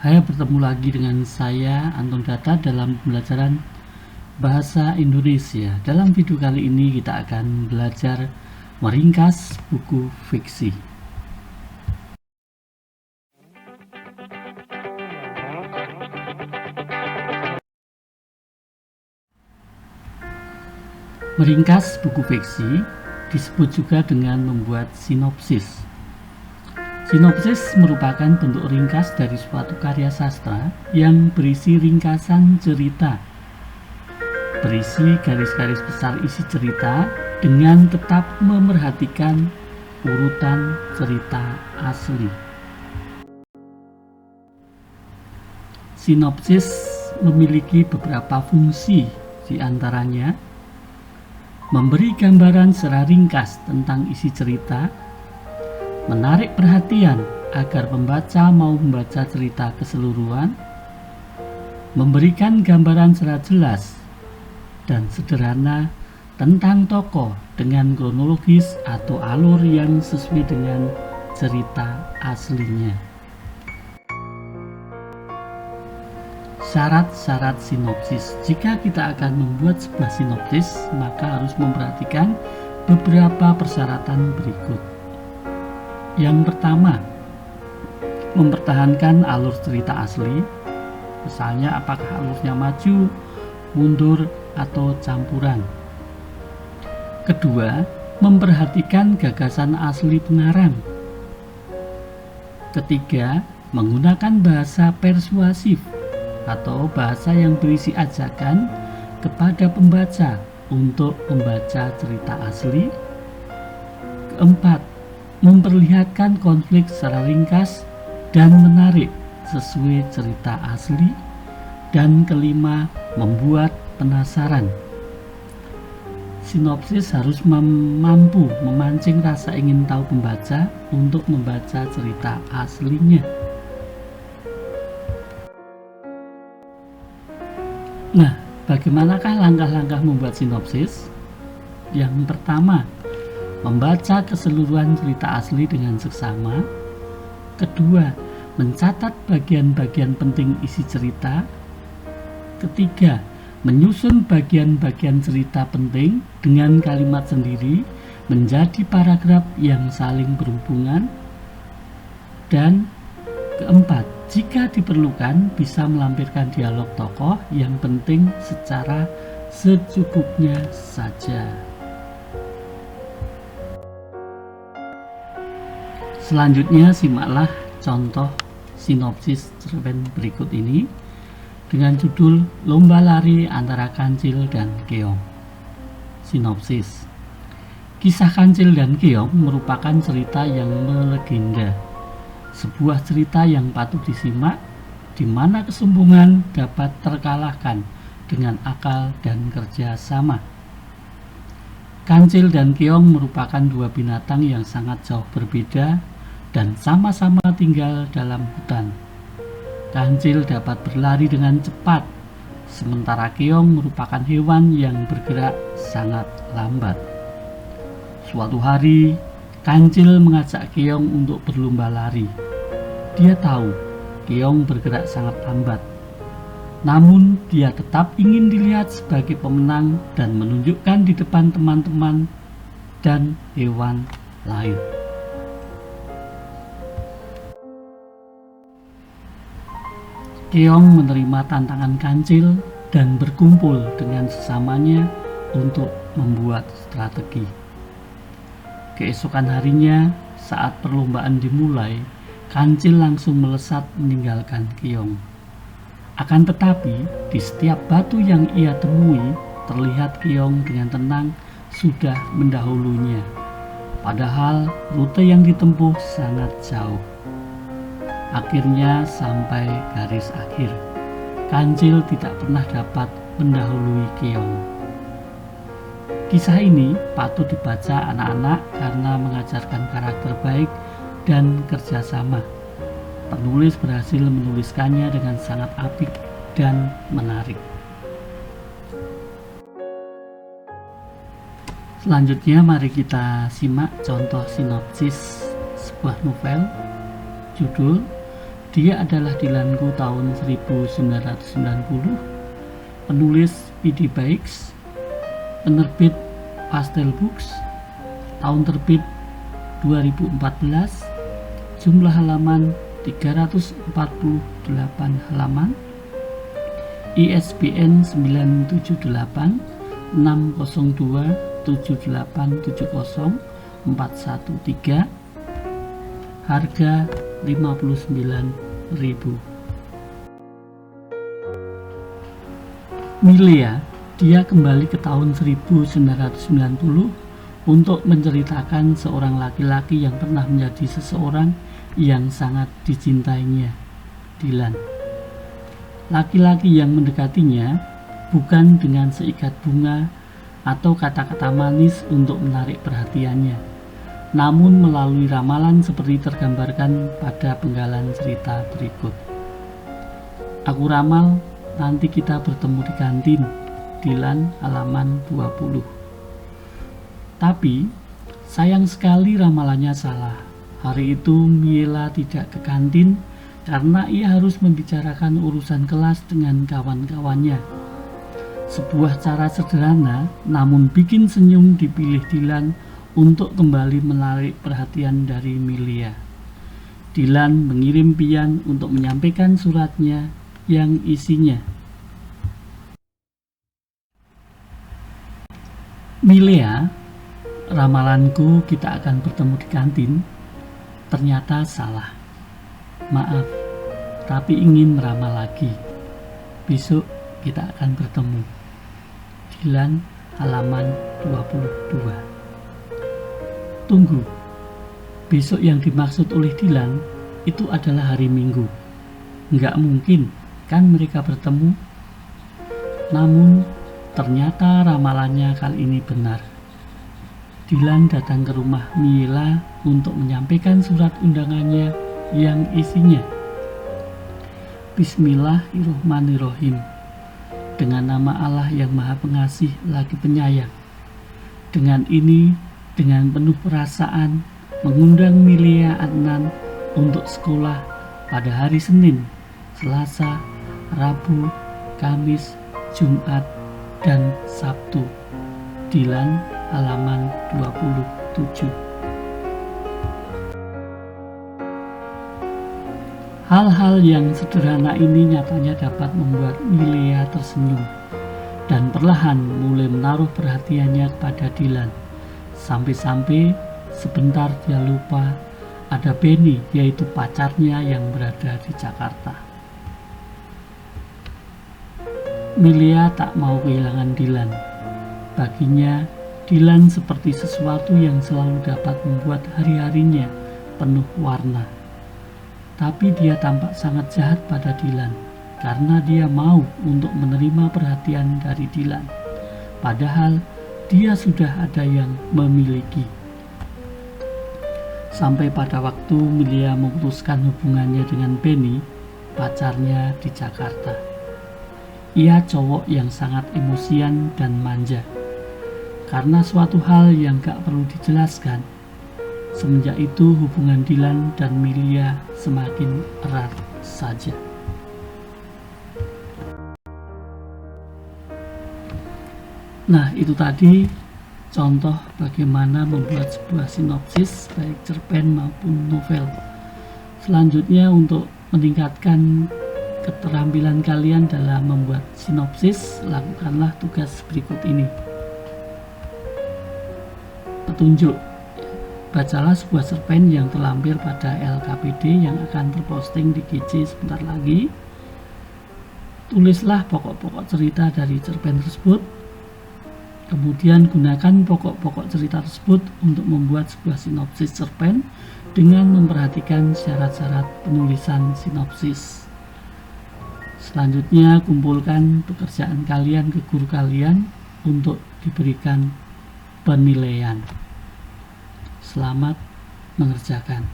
Hai, bertemu lagi dengan saya Anton Data dalam pembelajaran Bahasa Indonesia. Dalam video kali ini kita akan belajar meringkas buku fiksi. Meringkas buku fiksi disebut juga dengan membuat sinopsis. Sinopsis merupakan bentuk ringkas dari suatu karya sastra yang berisi ringkasan cerita, berisi garis-garis besar isi cerita dengan tetap memerhatikan urutan cerita asli. Sinopsis memiliki beberapa fungsi, di antaranya memberi gambaran secara ringkas tentang isi cerita, menarik perhatian agar pembaca mau membaca cerita keseluruhan, memberikan gambaran secara jelas dan sederhana tentang tokoh dengan kronologis atau alur yang sesuai dengan cerita aslinya. Syarat-syarat sinopsis. Jika kita akan membuat sebuah sinopsis, maka harus memperhatikan beberapa persyaratan berikut. Yang pertama, mempertahankan alur cerita asli, misalnya apakah alurnya maju, mundur, atau campuran. Kedua, memperhatikan gagasan asli pengarang. Ketiga, menggunakan bahasa persuasif atau bahasa yang berisi ajakan kepada pembaca untuk membaca cerita asli. Keempat, memperlihatkan konflik secara ringkas dan menarik sesuai cerita asli. Dan kelima, membuat penasaran. Sinopsis harus mampu memancing rasa ingin tahu pembaca untuk membaca cerita aslinya. Nah, bagaimanakah langkah-langkah membuat sinopsis? Yang pertama, membaca keseluruhan cerita asli dengan seksama. Kedua, mencatat bagian-bagian penting isi cerita. Ketiga, menyusun bagian-bagian cerita penting dengan kalimat sendiri menjadi paragraf yang saling berhubungan. Dan keempat, jika diperlukan bisa melampirkan dialog tokoh yang penting secara secukupnya saja. Selanjutnya simaklah contoh sinopsis cerpen berikut ini dengan judul Lomba Lari Antara Kancil dan Keong. Sinopsis. Kisah Kancil dan Keong merupakan cerita yang melegenda, sebuah cerita yang patut disimak, di mana kesombongan dapat terkalahkan dengan akal dan kerja sama. Kancil dan Keong merupakan dua binatang yang sangat jauh berbeda dan sama-sama tinggal dalam hutan. Kancil dapat berlari dengan cepat, sementara Keong merupakan hewan yang bergerak sangat lambat. Suatu hari, Kancil mengajak Keong untuk berlomba lari. Dia tahu Keong bergerak sangat lambat, namun dia tetap ingin dilihat sebagai pemenang dan menunjukkan di depan teman-teman dan hewan lain. Keong menerima tantangan Kancil dan berkumpul dengan sesamanya untuk membuat strategi. Keesokan harinya, saat perlombaan dimulai, Kancil langsung melesat meninggalkan Keong. Akan tetapi, di setiap batu yang ia temui, terlihat Keong dengan tenang sudah mendahulunya. Padahal rute yang ditempuh sangat jauh. Akhirnya sampai garis akhir. Kancil tidak pernah dapat mendahului Keong. Kisah ini patut dibaca anak-anak karena mengajarkan karakter baik dan kerjasama. Penulis berhasil menuliskannya dengan sangat apik dan menarik. Selanjutnya mari kita simak contoh sinopsis sebuah novel. Judul Dia adalah Dilanku tahun 1990, penulis P.D. Bikes, penerbit Pastel Books, tahun terbit 2014, jumlah halaman 348 halaman, ISBN 978 602 7870 413, harga 59.000. Milea, dia kembali ke tahun 1990 untuk menceritakan seorang laki-laki yang pernah menjadi seseorang yang sangat dicintainya, Dylan. Laki-laki yang mendekatinya bukan dengan seikat bunga atau kata-kata manis untuk menarik perhatiannya, namun melalui ramalan seperti tergambarkan pada penggalan cerita berikut. Aku ramal nanti kita bertemu di kantin, Dylan halaman 20. Tapi sayang sekali ramalannya salah. Hari itu Miela tidak ke kantin karena ia harus membicarakan urusan kelas dengan kawan-kawannya. Sebuah cara sederhana namun bikin senyum dipilih Dylan untuk kembali menarik perhatian dari Milea. Dylan mengirim Pian untuk menyampaikan suratnya yang isinya, Milea, ramalanku kita akan bertemu di kantin ternyata salah. Maaf, tapi ingin meramal lagi. Besok kita akan bertemu. Dylan halaman 22. Tunggu, besok yang dimaksud oleh Dylan itu adalah hari Minggu. Nggak mungkin kan mereka bertemu? Namun ternyata ramalannya kali ini benar. Dylan datang ke rumah Miela untuk menyampaikan surat undangannya yang isinya, Bismillahirrohmanirrohim. Dengan nama Allah yang Maha Pengasih lagi Penyayang. Dengan ini, dengan penuh perasaan, mengundang Milea Adnan untuk sekolah pada hari Senin, Selasa, Rabu, Kamis, Jumat, dan Sabtu. Dylan halaman 27. Hal-hal yang sederhana ini nyatanya dapat membuat Milea tersenyum dan perlahan mulai menaruh perhatiannya kepada Dylan. Sampai-sampai sebentar dia lupa ada Benny, yaitu pacarnya yang berada di Jakarta. Milea tak mau kehilangan Dylan. Baginya, Dylan seperti sesuatu yang selalu dapat membuat hari-harinya penuh warna. Tapi dia tampak sangat jahat pada Dylan karena dia mau untuk menerima perhatian dari Dylan. Padahal dia sudah ada yang memiliki. Sampai pada waktu Milea memutuskan hubungannya dengan Benny, pacarnya di Jakarta. Ia cowok yang sangat emosian dan manja. Karena suatu hal yang gak perlu dijelaskan, semenjak itu hubungan Dylan dan Milea semakin erat saja. Nah, itu tadi contoh bagaimana membuat sebuah sinopsis baik cerpen maupun novel. Selanjutnya, untuk meningkatkan keterampilan kalian dalam membuat sinopsis, lakukanlah tugas berikut ini. Petunjuk: bacalah sebuah cerpen yang terlampir pada LKPD yang akan terposting di GC sebentar lagi. Tulislah pokok-pokok cerita dari cerpen tersebut. Kemudian gunakan pokok-pokok cerita tersebut untuk membuat sebuah sinopsis cerpen dengan memperhatikan syarat-syarat penulisan sinopsis. Selanjutnya, kumpulkan pekerjaan kalian ke guru kalian untuk diberikan penilaian. Selamat mengerjakan.